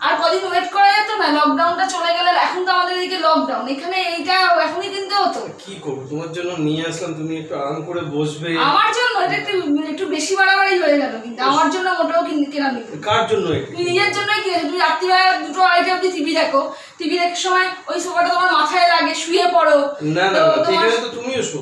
আর কদিন ওয়েট করা যেত না, লকডাউনটা চলে গেলে। এখন তো আমাদের এদিকে লকডাউন, এখানে এইটা এখনই কিনতে হতো। কি করবো, তোমার জন্য নিয়ে আসলাম, তুমি একটু আরাম করে বসবে। আমার জন্য এটা একটু বেশি বাড়াবাড়ি হয়ে গেল, কিন্তু আমার জন্য মোটেও কেনা নেই। কার জন্য? তুমি নিজের জন্যই কিনেছো। তুমি রাত্রিবেলা 2টো 2:30 অবধি টিভি দেখো, টিভি দেখার সময় ওই সোফাটা তোমার মাথায় লাগে, শুয়ে পড়ো। না না, এখানে তো তুমিও শো,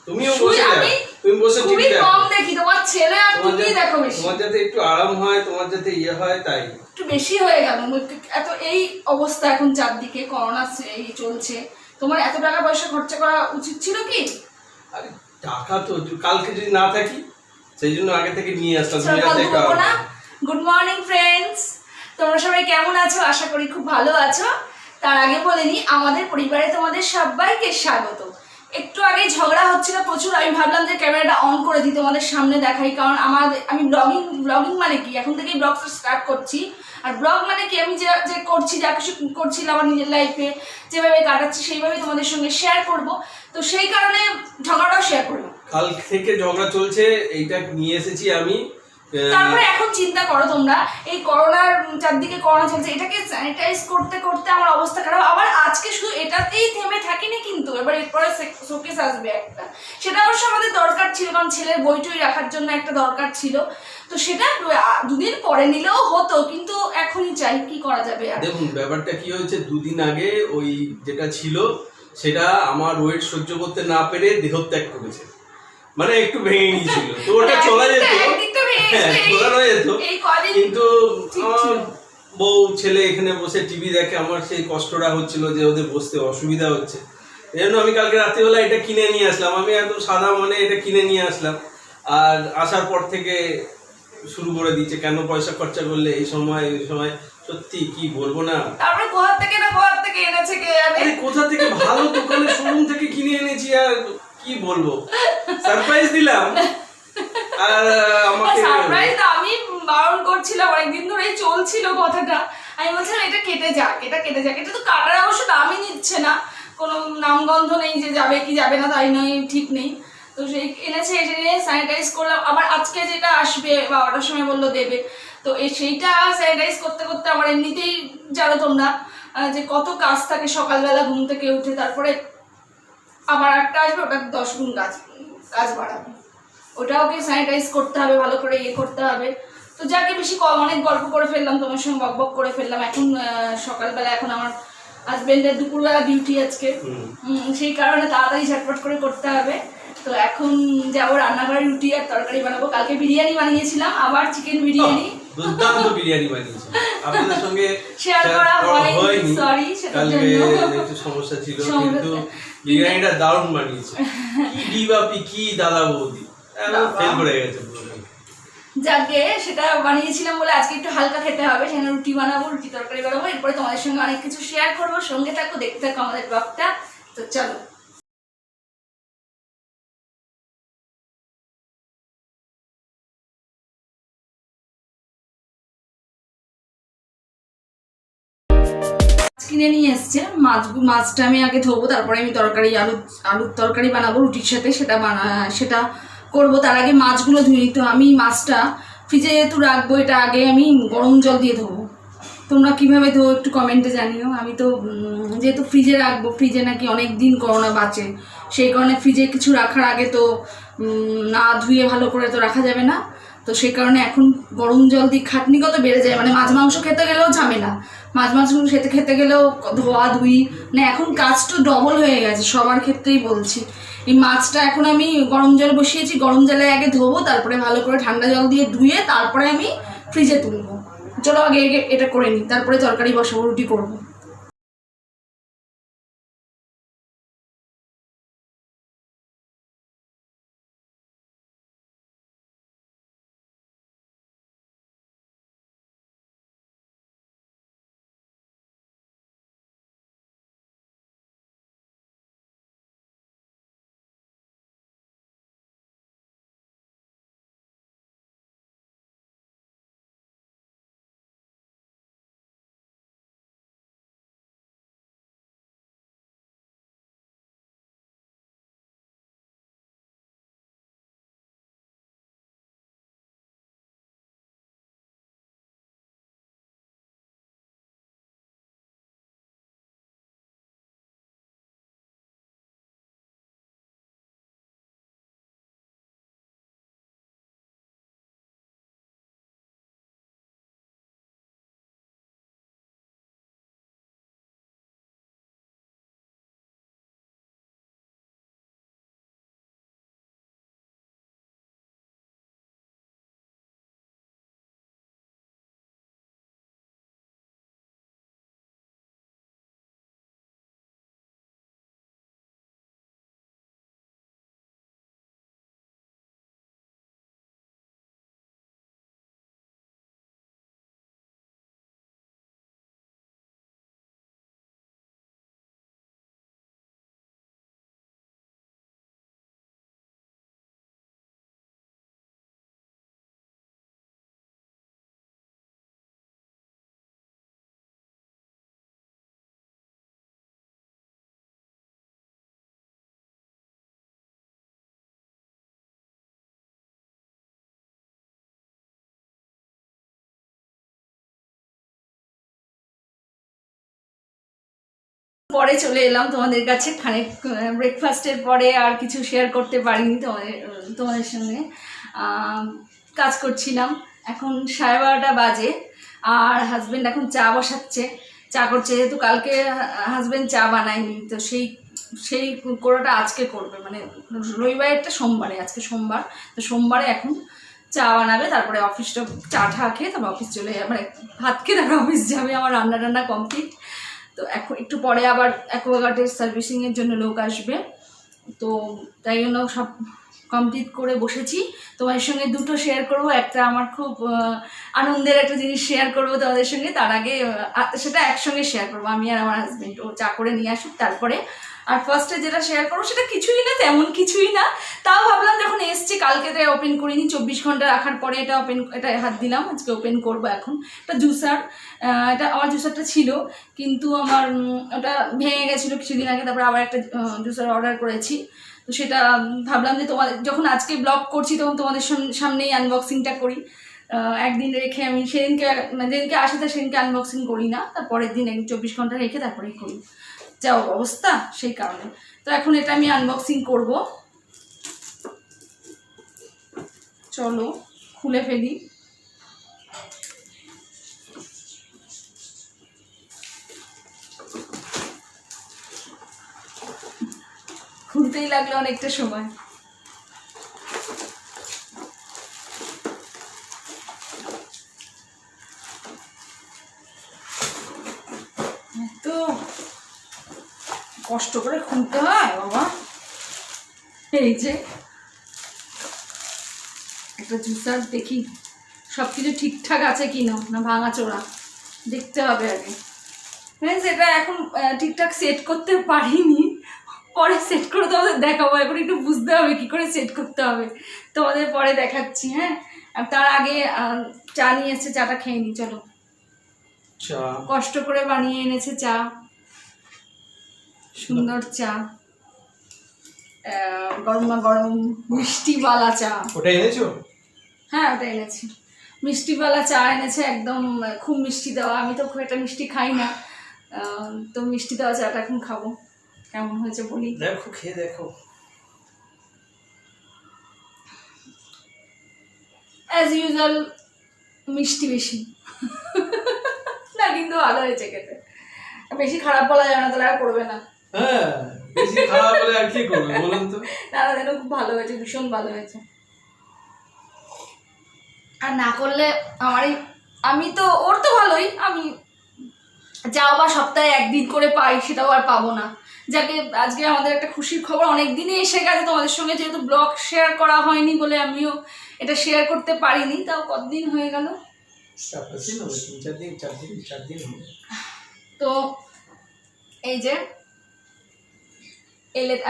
তুমিও বসে যাও, তুমি বসে টিভি দেখো। কম দেখি, তোমার ছেলে আর তুমি দেখো বেশি। তোমার যাতে একটু আরাম হয়, তোমার যাতে ইয়ে হয়, তাই একটু বেশি হয়ে গেল। এত এই অবস্থা এখন চারদিকে, করোনা এই চলছে, তোমার এত টাকা পয়সা খরচা করা উচিত ছিল কি? আরে টাকা তো কালকে যদি না থাকি, সেই জন্য আগে থেকে নিয়ে আসলাম। গুড মর্নিং ফ্রেন্ডস, তোমরা সবাই কেমন আছো? আশা করি খুব ভালো আছো। তার আগে বলে নি, আমাদের পরিবারে তোমাদের সবাইকে স্বাগত। একটু আগে ঝগড়া হচ্ছিল প্রচুর, আমি ভাবলাম যে ক্যামেরাটা অন করে দিই, তোমাদের সামনে দেখাই। কারণ আমি ব্লগিং মানে কি, এখন থেকেই ব্লগটা স্টার্ট করছি। আর ব্লগ মানে কি, আমি যে করছি, যা কিছু করছিলাম আমার নিজের লাইফে, যেভাবে কাটাচ্ছি সেইভাবেই তোমাদের সঙ্গে শেয়ার করব। তো সেই কারণে ঝগড়াটাও শেয়ার করবো। কাল থেকে ঝগড়া চলছে, এইটা নিয়ে এসেছি আমি। তারপরে এখন চিন্তা করো তোমরা, এই করোনার চারদিকে করোনা চলছে, এটাকে স্যানিটাইজ করতে করতে আমার অবস্থা খারাপ। আবার আজকে শুধু এটাতেই থেমে থাকিনি কিন্তু, এবার এরপরে শোকেস আসবে একটা, সেটা অবশ্য আমাদের দরকার ছিল, কারণ ছেলের বইটই রাখার জন্য একটা দরকার ছিল। তো সেটা 2 দিন পরে নিলেও হতো, কিন্তু এখনই চাই, কি করা যাবে। দেখুন ব্যাপারটা কি হয়েছে, 2 দিন আগে ওই যেটা ছিল সেটা আমার ওয়েট সহ্য করতে না পেরে দেহত্যাগ করেছে, মানে একটু ভেঙে গিয়েছিল। তো ওটা চলা যেত, চলানো যেত, কিন্তু আমার বউ ছেলে এখানে বসে টিভি দেখে, আমার সেই কষ্টটা হচ্ছিল যে ওদের বসতে অসুবিধা হচ্ছে। এই জন্য আমি কালকে রাত্রিবেলা এটা কিনে নিয়ে আসলাম। আমি একদম সাদা মনে এটা কিনে নিয়ে আসলাম, আর আসার পর থেকে শুরু করে দিচ্ছে, কেন পয়সা খরচা করলে এই সময় এই সময়। সত্যি কি বলবো না। তারপরে কোথা থেকে এনেছে কে জানে। কোথা থেকে, ভালো দোকানে শোরুম থেকে কিনে এনেছি, আর কি বলবো, সারপ্রাইজ দিলাম। আর আমাকে সারপ্রাইজ আমি বারণ করছিলাম, অনেকদিন ধরেই চলছিল কথাটা। আমি বলছিলাম এটা কেটে যাক, এটা কেটে যাক। এটা তো কাটার অবশ্য দামই নিচ্ছে না, কোনো নামগন্ধ নেই যে যাবে কি যাবে না, তাই নয়, ঠিক নেই। তো সেই এনেছে, এটা নিয়ে স্যানিটাইজ করলাম। আবার আজকে যেটা আসবে 12টার সময় বললো দেবে, তো সেইটা স্যানিটাইজ করতে করতে আমার এমনিতেই জানো তোমরা যে কত কাজ থাকে। সকালবেলা ঘুম থেকে উঠে তারপরে আবার একটা আসবে, ওটা 10 গুণ কাজ বাড়াবে, ওটাকে স্যানিটাইজ করতে হবে, ভালো করে ইয়ে করতে হবে। তো যাকে বেশি অনেক গল্প করে ফেললাম, তোমার সঙ্গে বক বক করে ফেললাম। এখন সকালবেলা, এখন আমার হাজবেন্ডের দুপুরবেলা ডিউটি আজকে, সেই কারণে তাড়াতাড়ি ঝটপট করে করতে হবে। তো এখন যাবো রান্নাঘরে, রুটি আর তরকারি বানাবো। কালকে বিরিয়ানি বানিয়েছিলাম, আবার চিকেন বিরিয়ানি, দুর্দান্ত বিরিয়ানি বানিয়েছি। আপনাদের সঙ্গে শেয়ার করা হয়নি, সরি, সেটার জন্য একটু সমস্যা ছিল, কিন্তু বিরিয়ানিটা দারুণ বানিয়েছে। কি দিবাপি, কি দাদা বৌদি, ফেল করে গেছে পুরো। যাকে সেটা বানিয়েছিলাম বলে আজকে একটু হালকা খেতে হবে, সেখানে রুটি বানাবো, রুটি তরকারি বানাবো। এরপরে তোমাদের সঙ্গে অনেক কিছু শেয়ার করবো, সঙ্গে থাকো, দেখতে থাকো আমাদের ব্লগটা। তো চলো। কিনে নিয়ে এসছে মাছটা আমি আগে ধোবো, তারপরে আমি আলুর তরকারি বানাবো রুটির সাথে, সেটা করবো। তার আগে মাছগুলো ধুয়ে নিতে। আমি মাছটা ফ্রিজে যেহেতু রাখবো, এটা আগে আমি গরম জল দিয়ে ধোবো। তোমরা কিভাবে ধো একটু কমেন্টে জানিও। আমি তো যেহেতু ফ্রিজে রাখবো, ফ্রিজে নাকি অনেক দিন করোনা বাঁচে, সেই কারণে ফ্রিজে কিছু রাখার আগে তো না ধুয়ে ভালো করে তো রাখা যাবে না। তো সেই কারণে এখন গরম জল দিয়ে খাটনি কত বেড়ে যায়, মানে মাছ মাংস খেতে গেলেও ঝামেলা, মাছ মাংস খেতে গেলেও ধোয়া ধুই, মানে এখন কাজ তো ডবল হয়ে গেছে, সবার ক্ষেত্রেই বলছি। এই মাছটা এখন আমি গরম জল বসিয়েছি, গরম জলে আগে ধোবো, তারপরে ভালো করে ঠান্ডা জল দিয়ে ধুয়ে তারপরে আমি ফ্রিজে তুলবো। চলো আগে এটা করে নিই, তারপরে তরকারি বসাবো, রুটি করবো। পরে চলে এলাম তোমাদের কাছে, খানিক ব্রেকফাস্টের পরে আর কিছু শেয়ার করতে পারিনি তোমাদের সঙ্গে। কাজ করছিলাম, এখন 12:30 বাজে, আর হাজব্যান্ড এখন চা বসাচ্ছে, চা করছে। যেহেতু কালকে হাজব্যান্ড চা বানায়নি, তো সেই কোড়াটা আজকে করবে, মানে রবিবারেরটা সোমবারে, আজকে সোমবার, তো সোমবারে এখন চা বানাবে, তারপরে অফিসটা চা ঠা খেয়ে তারপর অফিস চলে যাবে, মানে ভাত খেয়ে তারপরে অফিস যাবে। আমার রান্না কমপ্লিট। তো এখন একটু পরে আবার অ্যাকোয়াগার্ডের সার্ভিসিংয়ের জন্য লোক আসবে, তো তাই জন্য সব কমপ্লিট করে বসেছি। তোমাদের সঙ্গে দুটো শেয়ার করব, একটা আমার খুব আনন্দের একটা জিনিস শেয়ার করব তোমাদের সঙ্গে, তার আগে সেটা একসঙ্গে শেয়ার করবো আমি আর আমার হাজব্যান্ড। ও চা করে নিয়ে আসুক তারপরে। আর ফার্স্টে যেটা শেয়ার করবো সেটা কিছুই না, তেমন কিছুই না, তাও ভাবলাম যখন এসছি, কালকে তো ওপেন করিনি, 24 ঘন্টা রাখার পরে এটা হাত দিলাম, আজকে ওপেন করবো। এখন এটা জুসার, এটা আমার জুসারটা ছিল, কিন্তু আমার ওটা ভেঙে গেছিলো কিছুদিন আগে, তারপরে আবার একটা জুসার অর্ডার করেছি। তো সেটা ভাবলাম যে যখন আজকে ব্লগ করছি তখন তোমাদের সামনেই আনবক্সিংটা করি। একদিন রেখে আমি যেদিনকে আসে সেদিনকে আনবক্সিং করি না, তারপরের দিন 24 ঘন্টা রেখে তারপরেই করি, যা অবস্থা সেই কারণে। তো এখন এটা আমি আনবক্সিং করব, চলো খুলে ফেলি। খুলতেই লাগলো অনেকটা সময়। তো কষ্ট করে খুলতে হয় বাবা। এই যে একটা জুসার, দেখি সব কিছু ঠিকঠাক আছে কিনা, না ভাঙা চোরা দেখতে হবে আগে। ফ্রেন্ডস, এটা এখন ঠিকঠাক সেট করতে পারিনি, পরে সেট করে তোমাদের দেখাবো। এখন একটু বুঝতে হবে কি করে সেট করতে হবে, তোমাদের পরে দেখাচ্ছি। হ্যাঁ, আর তার আগে চা নিয়ে এসেছে, চাটা খেয়ে নি চলো। কষ্ট করে বানিয়ে এনেছে চা, সুন্দর চা, গরমা গরম মিষ্টিওয়ালা চা। ওটা এনেছো? হ্যাঁ, ওটা এনেছি, মিষ্টিওয়ালা চা এনেছে, একদম খুব মিষ্টি দেওয়া। আমি তো খুব একটা মিষ্টি খাই না, তো মিষ্টি দেওয়া চাটা এখন খাবো। কেমন হয়েছে বলি, দেখো খেয়ে দেখো। অ্যাজ ইউজুয়াল মিষ্টি বেশি না, কিন্তু ভালো হয়েছে খেতে। বেশি খারাপ বলা যাবে না, তাহলে আর করবে না। হ্যাঁ, বেশি খারাপ হলে আর কি করবে বলুন তো। না, খুব ভালো হয়েছে, ভীষণ ভালো হয়েছে। আর না করলে আমি তো ওর তো ভালোই, আমি যাও বা সপ্তাহে একদিন করে পাই, সেটাও আর পাবো না। যাকে আজকে আমাদের একটা খুশির খবর, অনেক দিনই এসে গেছে তোমাদের সঙ্গে, যেহেতু ব্লগ শেয়ার করা হয়নি বলে আমিও এটা শেয়ার করতে পারিনি। তাও কতদিন হয়ে গেল, 4 দিন। তো এই যে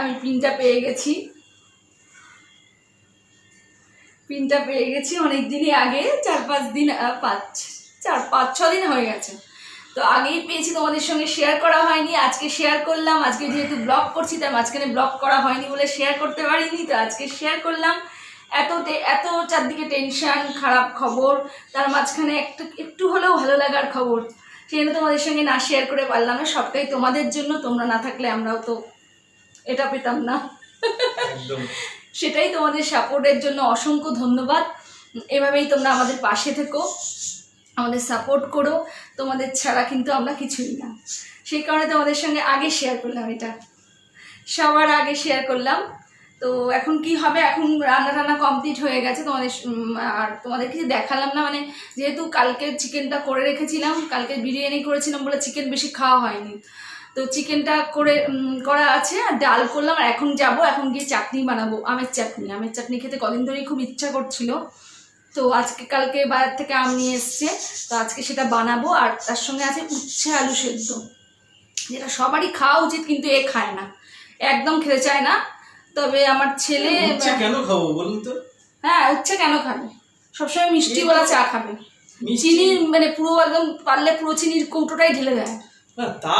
আমি পিনটা পেয়ে গেছি, অনেক দিনই আগে, 4-5 দিন, 5-6 দিন হয়ে গেছে। তো আগেই পেয়েছি, তোমাদের সঙ্গে শেয়ার করা হয়নি, আজকে শেয়ার করলাম। আজকে যেহেতু ব্লগ করছি, তার মাঝখানে ব্লগ করা হয়নি বলে শেয়ার করতে পারিনি, তো আজকে শেয়ার করলাম। এত চারদিকে টেনশন, খারাপ খবর, তার মাঝখানে একটু হলেও ভালো লাগার খবর, সেটা তোমাদের সঙ্গে না শেয়ার করে পারলাম না। সবটাই তোমাদের জন্য, তোমরা না থাকলে আমরাও তো এটা পেতাম না। সেটাই, তোমাদের সাপোর্টের জন্য অসংখ্য ধন্যবাদ। এভাবেই তোমরা আমাদের পাশে থেকো, আমাদের সাপোর্ট করো, তোমাদের ছাড়া কিন্তু আমরা কিছুই না। সেই কারণে তোমাদের সঙ্গে আগে শেয়ার করলাম, এটা সবার আগে শেয়ার করলাম। তো এখন কি হবে, এখন রান্না কমপ্লিট হয়ে গেছে, আর তোমাদের কিছু দেখালাম না, মানে যেহেতু কালকে চিকেনটা করে রেখেছিলাম, কালকে বিরিয়ানি করেছিলাম বলে চিকেন বেশি খাওয়া হয়নি, তো চিকেনটা করা আছে, আর ডাল করলাম। আর এখন গিয়ে চাটনি বানাবো, আমের চাটনি খেতে কদিন ধরেই খুব ইচ্ছা করছিল। তো কালকে বাজার থেকে আম নিয়ে এসছে, তো আজকে সেটা বানাবো। আর তার সঙ্গে আছে উচ্ছে আলু সেদ্ধ, যেটা সবারই খাওয়া উচিত, কিন্তু এ খায় না, একদম খেতে চায় না। তবে আমার ছেলে, কেন খাবো বলুন তো? হ্যাঁ, উচ্ছে কেন খাবে, সবসময় মিষ্টিওয়ালা চা খাবে, চিনি মানে পুরো একদম পারলে পুরো চিনির কৌটোটাই ঢেলে দেয়। না, তা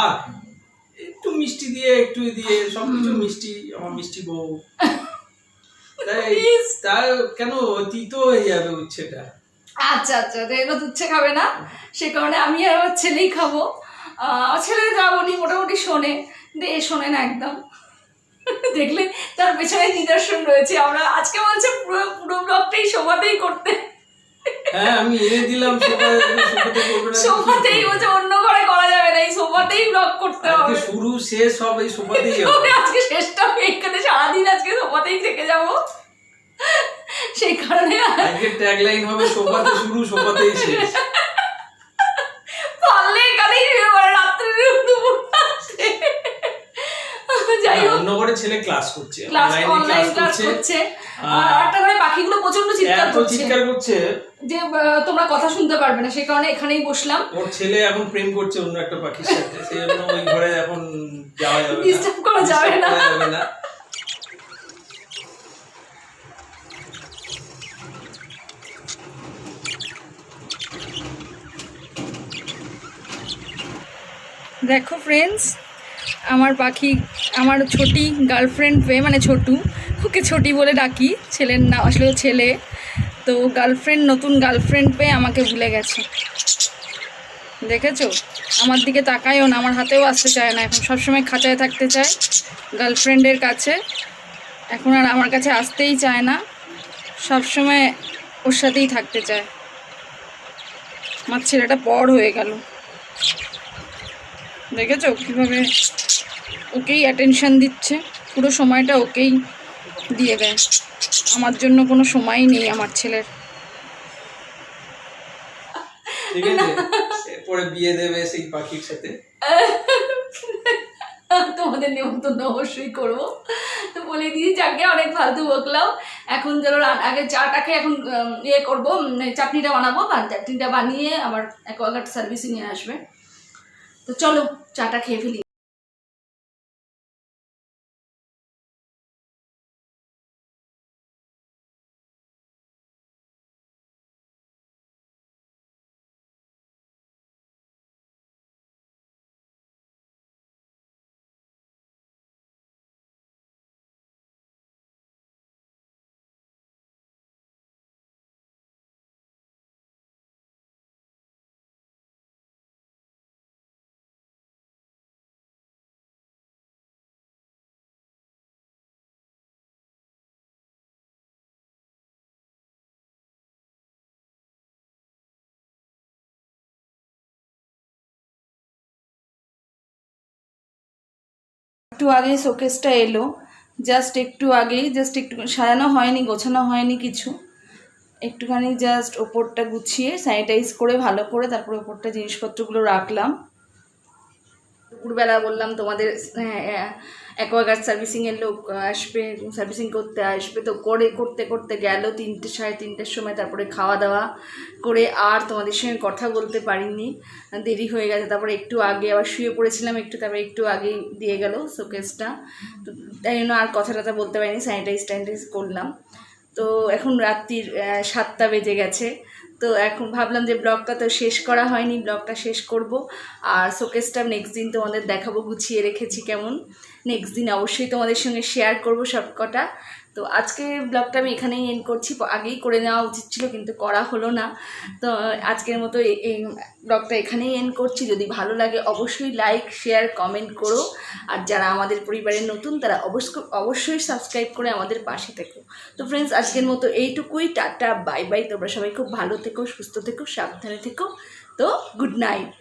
একটু মিষ্টি দিয়ে, একটু দিয়ে, সবকিছু মিষ্টি, আমার মিষ্টি বউ। তাই কেন তিতো হয়ে যাবে উচ্ছেটা? আচ্ছা, এবার উচ্ছে খাবে না, সে কারণে আমি আর আমার ছেলেই খাবো। আমার ছেলে যা বলি মোটামুটি শোনে, কিন্তু এ শোনে না একদম। দেখলে তার পেছনে নিদর্শন রয়েছে। আমরা আজকে বলছে পুরো পুরো ব্লগটাই সোফাতেই করতে। হ্যাঁ আমি এনে দিলাম সোফাতেই, বলছে অন্য ঘরে করা যাবে না, এই সোফাতেই ব্লগ করতে হবে। শুরু শেষ সব এই সোফাতেই হবে। আজকে শেষটা এখানে সারাদিন আজকে সোফাতেই থেকে যাব, সেই কারণে আজকে ট্যাগলাইন হবে সোফাতে শুরু সোফাতেই শেষ। পারলে এখানেই রাত্রে দুপুর যাই হোক, অন্য ঘরে ছেলে ক্লাস করছে, অনলাইন ক্লাস করছে। আর একটা ঘরে পাখিগুলো প্রচন্ড চিৎকার করছে যে তোমরা কথা শুনতে পারবে না, সেই কারণে এখানেই বসলাম। ওর ছেলে এখন প্রেম করছে অন্য একটা পাখির সাথে, সেই জন্য ওই ঘরে এখন যাওয়া যাবে না, ডিস্টার্ব করা যাবে না। দেখো ফ্রেন্ডস, আমার পাখি, আমার ছোটি গার্লফ্রেন্ড পেয়ে, মানে ছোটু, ওকে ছোটি বলে ডাকি, ছেলের নাম আসলে ছেলে, তো গার্লফ্রেন্ড, নতুন গার্লফ্রেন্ড পেয়ে আমাকে ভুলে গেছে। দেখেছো, আমার দিকে তাকায়ও না, আমার হাতেও আসতে চায় না, এখন সবসময় খাঁচায় থাকতে চায় গার্লফ্রেন্ডের কাছে, এখন আর আমার কাছে আসতেই চায় না, সবসময় ওর সাথেই থাকতে চায়। আমার ছেলেটা বড় হয়ে গেল, দেখেছো কীভাবে ওকেই অ্যাটেনশন দিচ্ছে, পুরো সময়টা ওকেই দিয়ে দেয়, আমার জন্য কোনো সময়ই নেই আমার ছেলের। ঠিক আছে, এরপরে বিয়ে দেবে সেই পাখির সাথে। তোমাদের নেমন্তন্ন অবশ্যই করবো, তো বলে দিয়ে যাকে অনেক ফালতু বকলাম। এখন চলো আগে চাটাকে এখন ইয়ে করবো, চাটনিটা বানাবো, চাটনিটা বানিয়ে আমার অ্যাকোয়াগার্ড সার্ভিসে নিয়ে আসবে। তো চলো চাটা খেয়ে ফেলি। একটু আগেই শোকেসটা এলো, জাস্ট একটু আগেই, জাস্ট একটু সাজানো হয়নি, গোছানো হয়নি কিছু, একটুখানি জাস্ট ওপরটা গুছিয়ে স্যানিটাইজ করে ভালো করে তারপরে ওপরটা জিনিসপত্রগুলো রাখলাম। দুপুরবেলা বললাম তোমাদের অ্যাকোয়াগার্ড সার্ভিসিংয়ের লোক আসবে, সার্ভিসিং করতে আসবে, তো করতে করতে গেল 3টে সাড়ে 3টের সময়, তারপরে খাওয়া দাওয়া করে আর তোমাদের সঙ্গে কথা বলতে পারিনি, দেরি হয়ে গেছে। তারপরে একটু আগে আবার শুয়ে পড়েছিলাম একটু, তারপরে একটু আগেই দিয়ে গেল শোকেসটা, তো তাই জন্য আর কথা টথা বলতে পারিনি, স্যানিটাইজ করলাম। তো এখন রাত্রির 7টা বেজে গেছে, তো এখন ভাবলাম যে ব্লগটা তো শেষ করা হয়নি, ব্লগটা শেষ করব। আর শোকেসটা নেক্সট দিন তোমাদের দেখাবো, গুছিয়ে রেখেছি কেমন, নেক্সট দিন অবশ্যই তোমাদের সঙ্গে শেয়ার করব সব কটা। তো আজকে ব্লগটা আমি এখানেই এন্ড করছি, আগেই করে নেওয়া উচিত ছিল কিন্তু করা হলো না। তো আজকের মতো এই ব্লগটা এখানেই এন্ড করছি। যদি ভালো লাগে অবশ্যই লাইক শেয়ার কমেন্ট করো, আর যারা আমাদের পরিবারের নতুন তারা অবশ্যই সাবস্ক্রাইব করে আমাদের পাশে থেকো। তো ফ্রেন্ডস, আজকের মতো এইটুকুই, টাটা বাই বাই, তোমরা সবাই খুব ভালো থেকো, সুস্থ থেকো, সাবধানে থেকো, তো গুড নাইট।